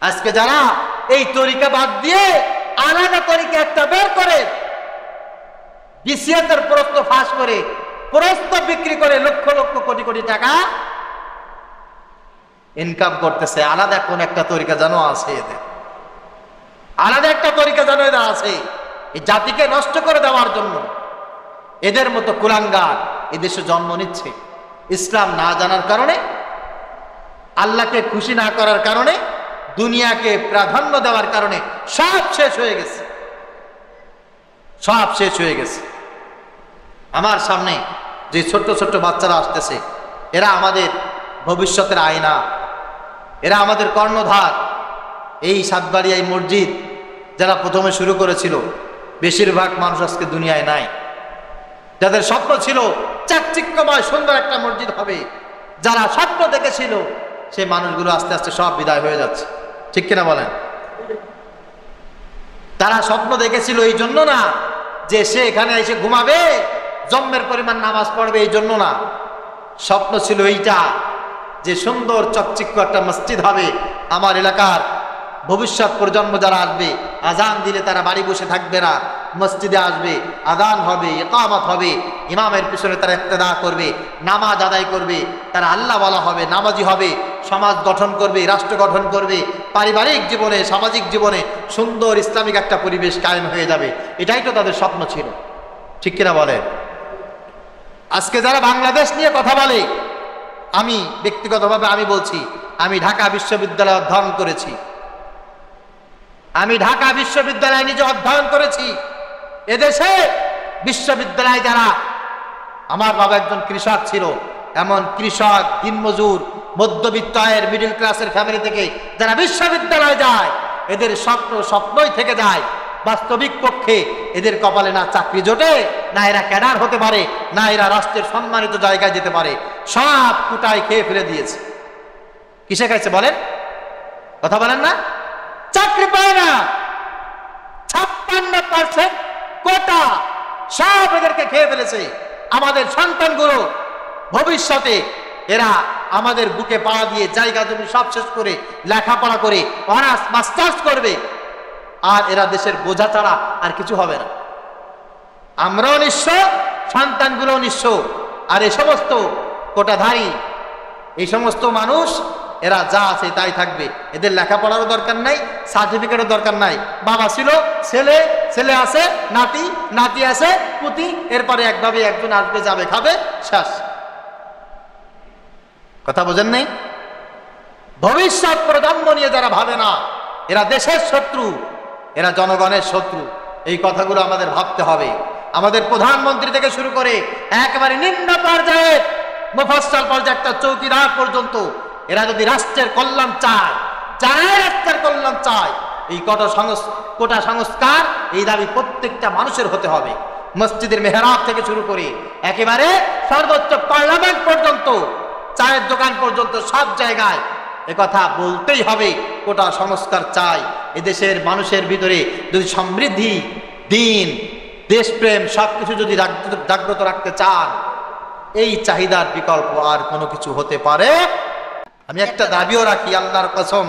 আজকে যারা এই তরিকা বাদ দিয়ে আলাদা তরিকা একটা বের করে বিসিএস এর প্রশ্ন ফাঁস করে প্রশ্ন বিক্রি করে লক্ষ লক্ষ কোটি কোটি টাকা ইনকাম করতেছে, আলাদা কোন একটা তরিকা যেন আছে এদের, আলাদা একটা তরিকা যেন এদের আছে এই জাতিকে নষ্ট করে দেওয়ার জন্য। এদের মতো কুলাঙ্গার এদেশে জন্ম নিচ্ছে ইসলাম না জানার কারণে, আল্লাহকে খুশি না করার কারণে, দুনিয়াকে প্রাধান্য দেওয়ার কারণে সব শেষ হয়ে গেছে, সব শেষ হয়ে গেছে। আমার সামনে যে ছোট্ট ছোট্ট বাচ্চারা আসতেছে, এরা আমাদের ভবিষ্যতের আয়না, এরা আমাদের কর্ণধার। এই সাতবাড়িয়া এই মসজিদ যারা প্রথমে শুরু করেছিল, বেশিরভাগ মানুষ আজকে দুনিয়ায় নাই। যাদের স্বপ্ন ছিল চাকচিক্যময় সুন্দর একটা মসজিদ হবে, যারা স্বপ্ন দেখেছিল, সেই মানুষগুলো আস্তে আস্তে সব বিদায় হয়ে যাচ্ছে, ঠিক কিনা বলেন? তারা স্বপ্ন দেখেছিল এই জন্য না যে সে এখানে এসে ঘুমাবে, জম্মের পরিমাণ নামাজ পড়বে, এই জন্য না। স্বপ্ন ছিল এইটা যে সুন্দর চকচিক্য একটা মসজিদ হবে, আমার এলাকার ভবিষ্যৎ প্রজন্ম যারা আসবে, আজান দিলে তারা বাড়ি বসে থাকবে না, মসজিদে আসবে, আজান হবে, ইকামত হবে, ইমামের পিছনে তারা ইক্তেদা করবে, নামাজ আদায় করবে, তারা আল্লাহ ওয়ালা হবে, নামাজি হবে, সমাজ গঠন করবে, রাষ্ট্র গঠন করবে, পারিবারিক জীবনে সামাজিক জীবনে সুন্দর ইসলামিক একটা পরিবেশ কায়েম হয়ে যাবে। এটাই তো তাদের স্বপ্ন ছিল, ঠিক কিনা বলে? আজকে যারা বাংলাদেশ নিয়ে কথা বলে, আমি ব্যক্তিগতভাবে আমি বলছি, আমি ঢাকা বিশ্ববিদ্যালয়ে অধ্যয়ন করেছি, আমি ঢাকা বিশ্ববিদ্যালয়ে নিজে অধ্যয়ন করেছি। এদেশে বিশ্ববিদ্যালয়ে যারা, আমার বাবা একজন কৃষক ছিল, এমন কৃষক, দিনমজুর, মধ্যবিত্ত আয়ের মিডল ক্লাসের ফ্যামিলি থেকে যারা বিশ্ববিদ্যালয়ে যায়, এদের স্বপ্নই থেকে যায়। বাস্তবিক পক্ষে এদের কপালে না চাকরি জোটে, না এরা ক্যাডার হতে পারে, না এরা রাষ্ট্রের সম্মানিত জায়গায় যেতে পারে। সব কুটায় খেয়ে ফেলে দিয়েছে। কিসে খাইছে বলেন? কথা বলেন না? চাকরি পায় না, 56% কোটা সব এদেরকে খেয়ে ফেলেছে। আমাদের সন্তানগুলো ভবিষ্যতে এরা আমাদের বুকে পা দিয়ে জায়গা জমি সব শেষ করে লেখাপড়া করে অনার্স মাস্টার্স করবে, আর এরা দেশের বোঝা ছাড়া আর কিছু হবে না। আমরাও নিঃস্ব, সন্তানগুলো নিঃস্ব। আর এই সমস্ত কোটাধারী, এই সমস্ত মানুষ, এরা যা আছে তাই থাকবে। এদের লেখাপড়ারও দরকার নাই, সার্টিফিকেটের দরকার নাই। বাবা ছিল, ছেলে, ছেলে আছে, নাতি, নাতি আছে, পুতি, এরপরে একভাবে একজন আসবে, যাবে, খাবে, শেষ। কথা বোঝেন নাই? ভবিষ্যৎ প্রজন্ম নিয়ে যারা ভাবে না, এরা দেশের শত্রু, এরা জনগণের শত্রু। এই কথাগুলো আমাদের ভাবতে হবে। আমাদের প্রধানমন্ত্রী থেকে শুরু করে একেবারে নিম্ন পর্যায়ে মুফাসসাল পর্যায়ে একটা চৌকিদার পর্যন্ত, এরা যদি রাষ্ট্রের কল্যাণ চায়, যারা রাষ্ট্রের কল্যাণ চায়, এই কোটা সংস্কার, এই দাবি প্রত্যেকটা মানুষের হতে হবে। মসজিদের মেহরাব থেকে শুরু করে একেবারে সর্বোচ্চ পার্লামেন্ট পর্যন্ত, চায়ের দোকান পর্যন্ত সব জায়গায় একথা বলতেই হবে, কোটা সংস্কার চাই। এদেশের মানুষের ভিতরে যদি সমৃদ্ধি, দিন, দেশপ্রেম সবকিছু যদি জাগ্রত রাখতে চান, এই চাহিদার বিকল্প আর কোনো কিছু হতে পারে। আমি একটা দাবিও রাখি, আল্লাহর কসম,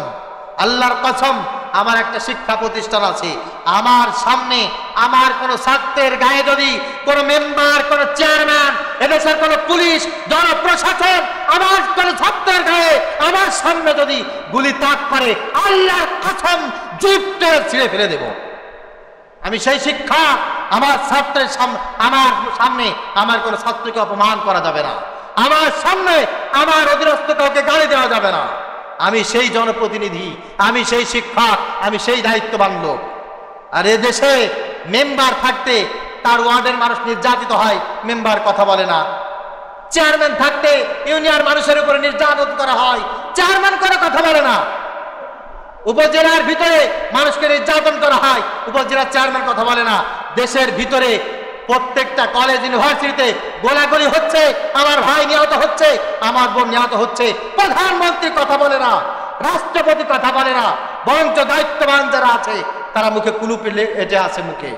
আল্লাহর কসম, আমার একটা শিক্ষা প্রতিষ্ঠান আছে, আমার সামনে আমার কোন ছাত্রের গায়ে যদি কোন মেম্বার, কোন চেয়ারম্যান, এদেশের কোন পুলিশ, জনপ্রশাসন আমার কোন ছাত্রের গায়ে আমার সামনে যদি গুলি তাক করে, আল্লাহর কসম জিপটা ছিঁড়ে ফেলে দেব। আমি সেই শিক্ষা আমার ছাত্রের আমার সামনে আমার কোন ছাত্রকে অপমান করা যাবে না, আমার সামনে আমার অধীনস্থ কাউকে গালি দেওয়া যাবে না। আমি সেই জনপ্রতিনিধি, আমি সেই শিক্ষক, আমি সেই দায়িত্ববান লোক। আর এ দেশে মেম্বার থাকতে তার ওয়ার্ডের মানুষ নির্যাতিত হয়, মেম্বার কথা বলে না। চেয়ারম্যান থাকতে ইউনিয়ন মানুষের উপরে নির্যাতন করা হয়, চেয়ারম্যান করে কথা বলে না। উপজেলার ভিতরে মানুষকে নির্যাতন করা হয়, উপজেলার চেয়ারম্যান কথা বলে না। দেশের ভিতরে প্রত্যেকটা কলেজ, ইউনিভার্সিটিতে গোলাগুলি হচ্ছে, আমার ভাই নিহত হচ্ছে, আমার বোন নিহত হচ্ছে, প্রধানমন্ত্রী কথা বলে না, রাষ্ট্রপতি কথা বলে না, বরঞ্চ দায়িত্ববান যারা আছে তারা মুখে কুলুপি এটে আছে মুখে।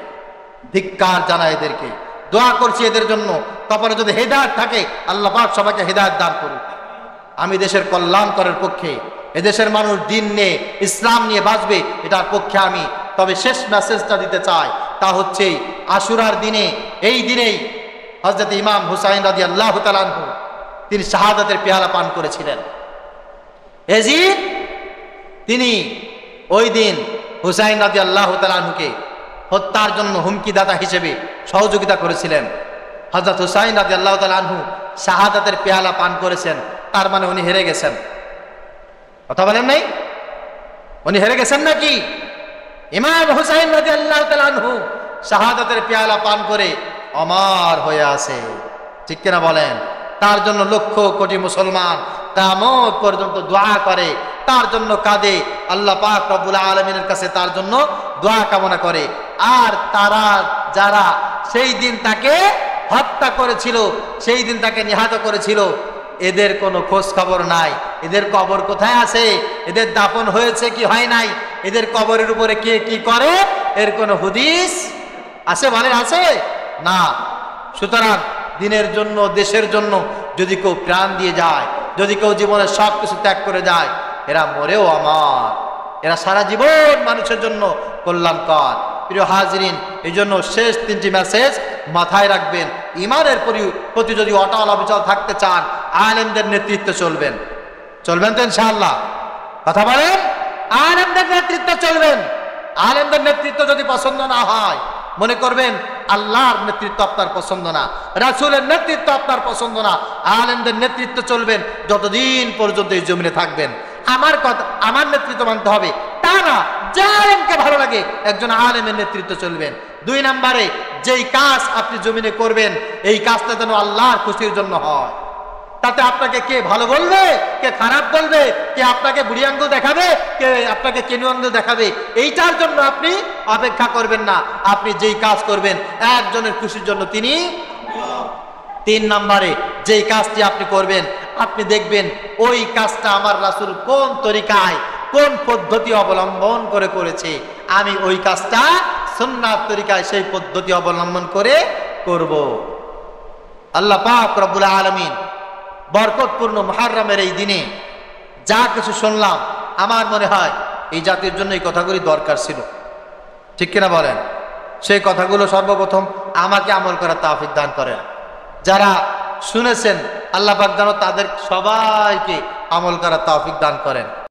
ধিক্কার জানায় এদেরকে। দোয়া করছি এদের জন্য, কপালে যদি হেদায়েত থাকে আল্লাহ পাক সবাইকে হেদায়েত দান করুন। আমি দেশের কল্যাণ করার পক্ষে, এদেশের মানুষ দিন নিয়ে ইসলাম নিয়ে বাঁচবে, এটার পক্ষে আমি তবে শেষ মেসেজটা দিতে চাই, তা হচ্ছে আশুরার দিনে, এই দিনেই হযরত ইমাম হুসাইন রাদিয়াল্লাহু তাআলা আনহু তিনি শাহাদাতের পেয়ালা পান করেছিলেন। এজিদ তিনি ওই দিন হুসাইন রাদিয়াল্লাহু তাআলা আনহুকে হত্যার জন্য হুমকিদাতা হিসেবে সহযোগিতা করেছিলেন। হযরত হুসাইন রাদিয়াল্লাহু তাআলা আনহু শাহাদাতের পেয়ালা পান করেছেন, তার মানে উনি হেরে গেছেন। কথা বলেন নাই? উনি হেরে গেছেন নাকি? ইমাম হুসাইন রাদিয়াল্লাহু তাআলা আনহু শাহাদাতের পেয়ালা পান করে অমর হয়ে আছে, ঠিক কিনা বলেন? তার জন্য লক্ষ কোটি মুসলমান কিয়ামত পর্যন্ত দোয়া করে, তার জন্য কাঁদে, আল্লাহ পাক রব্বুল আলামিনের কাছে তার জন্য দোয়া কামনা করে। আর তারা যারা সেই দিন তাকে হত্যা করেছিল, সেই দিন তাকে নিহত করেছিল, এদের কোনো খোঁজ খবর নাই। এদের কবর কোথায় আছে, এদের দাফন হয়েছে কি হয় নাই, এদের কবরের উপরে কে কি করে, এর কোনো হুদিস আছে? বলেন আছে? না। সুতরাং দিনের জন্য, দেশের জন্য যদি কেউ প্রাণ দিয়ে যায়, যদি কেউ জীবনের সব কিছু ত্যাগ করে যায়, এরা মরেও আমার, এরা সারা জীবন মানুষের জন্য কল্যাণকর। প্রিয় হাজিরিন, এই জন্য শেষ তিনটি মেসেজ মাথায় রাখবেন। ইমানের প্রতি যদি অটল অবিচল থাকতে চান, আলেমদের নেতৃত্বে চলবেন। চলবেন তো ইনশাআল্লাহ? কথা বলেন। আলেমদের নেতৃত্বে চলবেন। আলেমদের নেতৃত্ব যদি পছন্দ না হয়, মনে করবেন আল্লাহর নেতৃত্ব আপনার পছন্দ না, রাসূলের নেতৃত্ব আপনার পছন্দ না, আলেমদের নেতৃত্ব চলবেন যতদিন পর্যন্ত এই জমিনে থাকবেন। আমার কথা, আমার নেতৃত্ব মানতে হবে তা না, যে আলেমকে ভালো লাগে একজন আলেমের নেতৃত্ব চলবেন। 2 নম্বরে, যেই কাজ আপনি জমিনে করবেন এই কাজটা যেন আল্লাহর খুশির জন্য হয়। তাতে আপনাকে কে ভালো বলবে, কে খারাপ বলবে, কে আপনাকে বুড়ি আঙ্গুল দেখাবে, কে আপনাকে কেনু আঙ্গুল দেখাবে, এইটার জন্য আপনি অপেক্ষা করবেন না। আপনি যেই কাজ করবেন একজনের খুশির জন্য, তিনি। 3 নম্বরে, যেই কাজটি আপনি করবেন আপনি দেখবেন ওই কাজটা আমার রাসূল কোন তরিকায়, কোন পদ্ধতি অবলম্বন করে করেছে, আমি ওই কাজটা সুন্নাত তরিকায় সেই পদ্ধতি অবলম্বন করে করব। আল্লাহ পাক রব্বুল আলামিন বরকতপূর্ণ মুহররমের এই দিনে যা কিছু শুনলাম, আমার মনে হয় এই জাতির জন্য এই কথাগুলি দরকার ছিল, ঠিক কিনা বলেন? সেই কথাগুলো সর্বপ্রথম আমাকে আমল করার তৌফিক দান করেন। যারা শুনেছেন আল্লাহ পাক যেন তাদের সবাইকে আমল করার তৌফিক দান করেন।